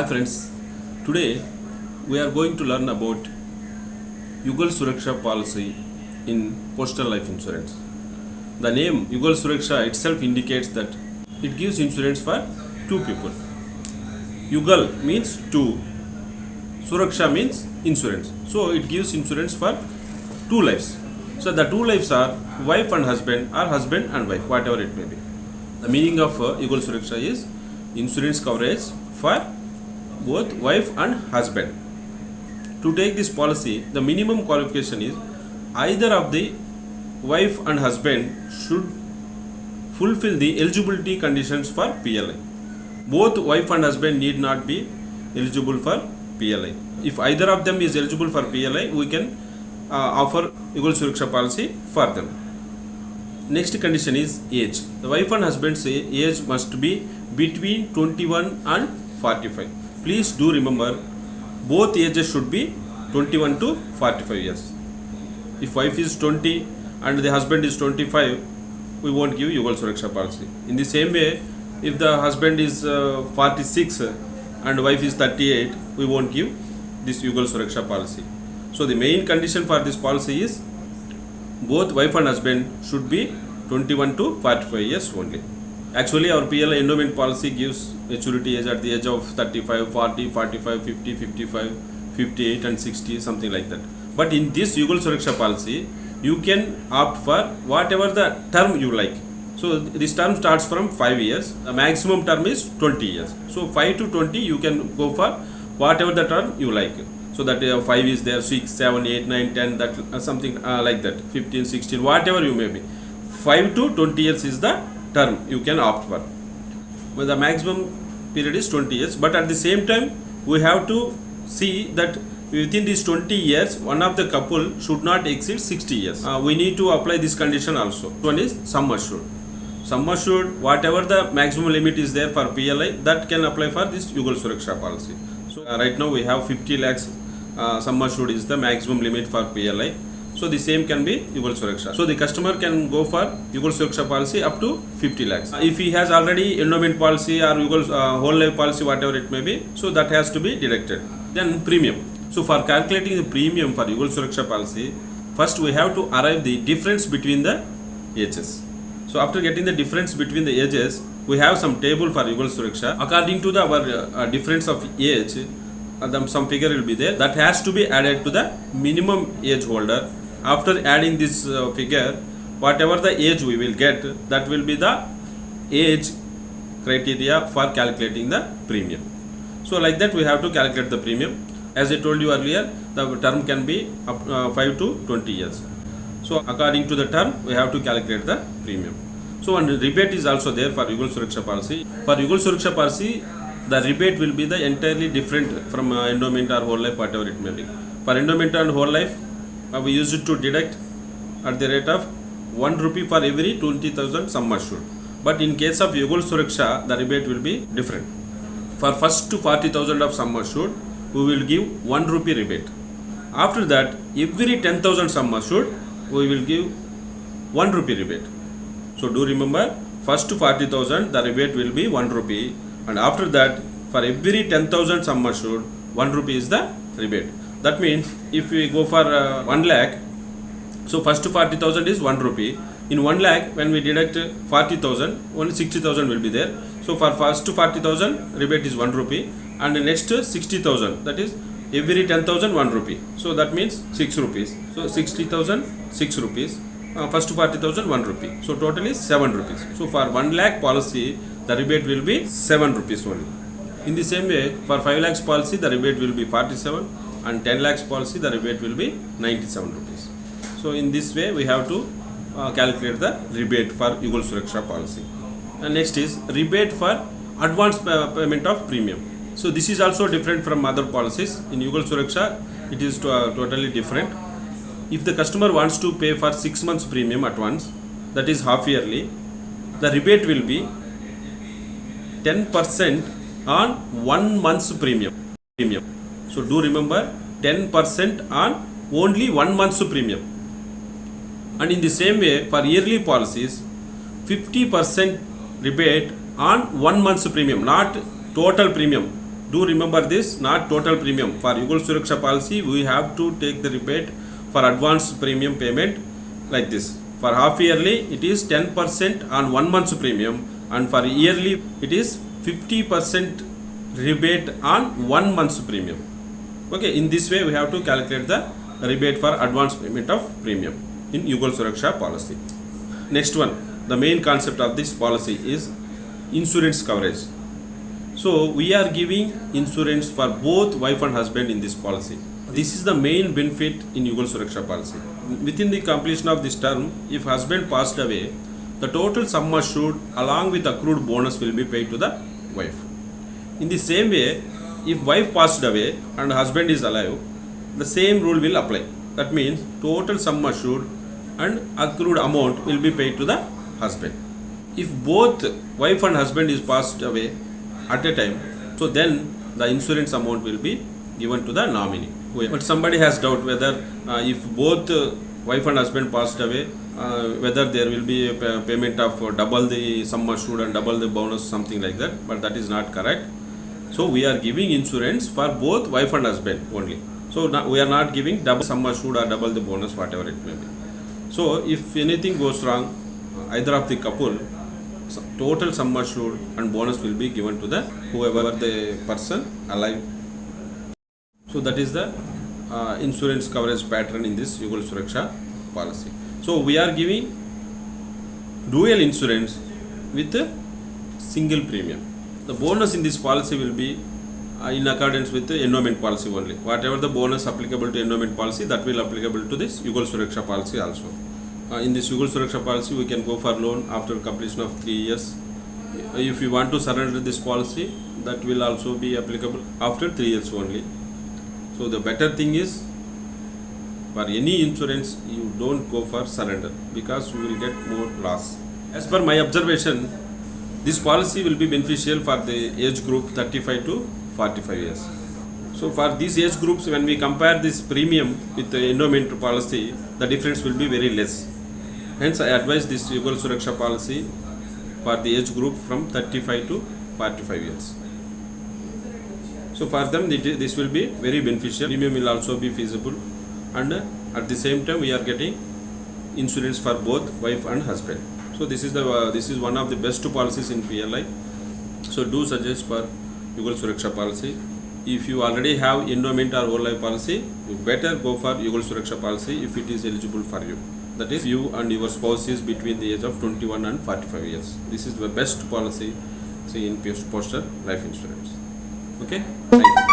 Hi friends, today we are going to learn about Yugal Suraksha policy in postal life insurance. The name Yugal Suraksha itself indicates that it gives insurance for two people. Yugal means two, Suraksha means insurance. So it gives insurance for two lives. So the two lives are wife and husband or husband and wife, whatever it may be. The meaning of Yugal Suraksha is insurance coverage for both wife and husband. To take this policy, the minimum qualification is either of the wife and husband should fulfill the eligibility conditions for PLI. Both wife and husband need not be eligible for PLI. If either of them is eligible for PLI, we can offer Yugal Suraksha policy for them. Next condition is age. The wife and husband's age must be between 21 and 45. Please do remember, both ages should be 21 to 45 years. If wife is 20 and the husband is 25, we won't give Yugal Suraksha policy. In the same way, if the husband is 46 and wife is 38, we won't give this Yugal Suraksha policy. So the main condition for this policy is both wife and husband should be 21 to 45 years only. Actually, our PLI endowment policy gives maturity age at the age of 35, 40, 45, 50, 55, 58 and 60, something like that. But in this Yugal Suraksha policy, you can opt for whatever the term you like. So this term starts from 5 years. The maximum term is 20 years. So 5 to 20 you can go for whatever the term you like. So that 5 is there, 6, 7, 8, 9, 10, that something like that, 15, 16, whatever you may be. 5 to 20 years is the term you can opt for. Well, the maximum period is 20 years, but at the same time we have to see that within these 20 years one of the couple should not exceed 60 years. We need to apply this condition also. One is sum assured. Sum assured, whatever the maximum limit is there for PLI, that can apply for this Yugal Suraksha policy. So right now we have 50 lakhs sum assured is the maximum limit for PLI. So the same can be Yugal Suraksha. So the customer can go for Yugal Suraksha policy up to 50 lakhs. If he has already endowment policy or Yugal whole life policy, whatever it may be, so that has to be deducted. Then premium. So for calculating the premium for Yugal Suraksha policy, first we have to arrive the difference between the ages. So after getting the difference between the ages, we have some table for Yugal Suraksha. According to the our difference of age, some figure will be there that has to be added to the minimum age holder. After adding this figure, whatever the age we will get, that will be the age criteria for calculating the premium. So like that we have to calculate the premium. As I told you earlier, the term can be up 5 to 20 years. So according to the term, we have to calculate the premium. So and rebate is also there for Yugal Suraksha policy. For Yugal Suraksha policy, the rebate will be the entirely different from endowment or whole life, whatever it may be. For endowment and whole life, we use it to deduct at the rate of 1 rupee for every 20,000 sum assured. But in case of Yugal Suraksha, the rebate will be different. For first to 40,000 of sum assured, we will give 1 rupee rebate. After that, every 10,000 sum assured, we will give 1 rupee rebate. So do remember, first to 40,000, the rebate will be 1 rupee. And after that, for every 10,000 sum assured, 1 rupee is the rebate. That means if we go for 1 lakh, so first to 40,000 is 1 rupee. In 1 lakh, when we deduct 40,000, only 60,000 will be there. So for first to 40,000, rebate is 1 rupee. And the next 60,000, that is every 10,000, 1 rupee. So that means 6 rupees. So 60,000, 6 rupees. First to 40,000, 1 rupee. So total is 7 rupees. So for 1 lakh policy, the rebate will be 7 rupees only. In the same way, for 5 lakhs policy, the rebate will be 47, and 10 lakhs policy, the rebate will be 97 rupees. So in this way, we have to calculate the rebate for Yugal Suraksha policy. And next is rebate for advance payment of premium. So this is also different from other policies. In Yugal Suraksha, it is totally different. If the customer wants to pay for 6 months premium at once, that is half yearly, the rebate will be 10% on 1 month's premium. So do remember, 10% on only 1 month's premium. And in the same way, for yearly policies, 50% rebate on 1 month's premium, not total premium. Do remember this, not total premium. For Yugal Suraksha policy, we have to take the rebate for advance premium payment like this. For half yearly, it is 10% on 1 month's premium, and for yearly, it is 50% rebate on 1 month's premium. Okay, in this way, we have to calculate the rebate for advance payment of premium in Yugal Suraksha policy. Next one, the main concept of this policy is insurance coverage. So we are giving insurance for both wife and husband in this policy. This is the main benefit in Yugal Suraksha policy. Within the completion of this term, if husband passed away, the total sum assured along with accrued bonus will be paid to the wife. In the same way, if wife passed away and husband is alive, the same rule will apply. That means total sum assured and accrued amount will be paid to the husband. If both wife and husband is passed away at a time, so then the insurance amount will be given to the nominee. But somebody has doubt whether if both wife and husband passed away, whether there will be a payment of double the sum assured and double the bonus, something like that, but that is not correct. So we are giving insurance for both wife and husband only. So we are not giving double sum assured or double the bonus, whatever it may be. So if anything goes wrong, either of the couple, total sum assured and bonus will be given to the whoever the person alive. So that is the insurance coverage pattern in this Yugal Suraksha policy. So we are giving dual insurance with a single premium. The bonus in this policy will be in accordance with the endowment policy only. Whatever the bonus applicable to endowment policy, that will applicable to this Yugal Suraksha policy also. In this Yugal Suraksha policy, we can go for loan after completion of 3 years. If you want to surrender this policy, that will also be applicable after 3 years only. So the better thing is, for any insurance, you don't go for surrender because you will get more loss. As per my observation, this policy will be beneficial for the age group 35 to 45 years. So for these age groups, when we compare this premium with the endowment policy, the difference will be very less. Hence, I advise this Yugal Suraksha policy for the age group from 35 to 45 years. So for them, this will be very beneficial. Premium will also be feasible, and at the same time, we are getting insurance for both wife and husband. So this is one of the best policies in PLI. So do suggest for Yugal Suraksha policy. If you already have endowment or whole life policy, you better go for Yugal Suraksha policy if it is eligible for you. That is, you and your spouse is between the age of 21 and 45 years. This is the best policy in postal life insurance. Okay, thank you.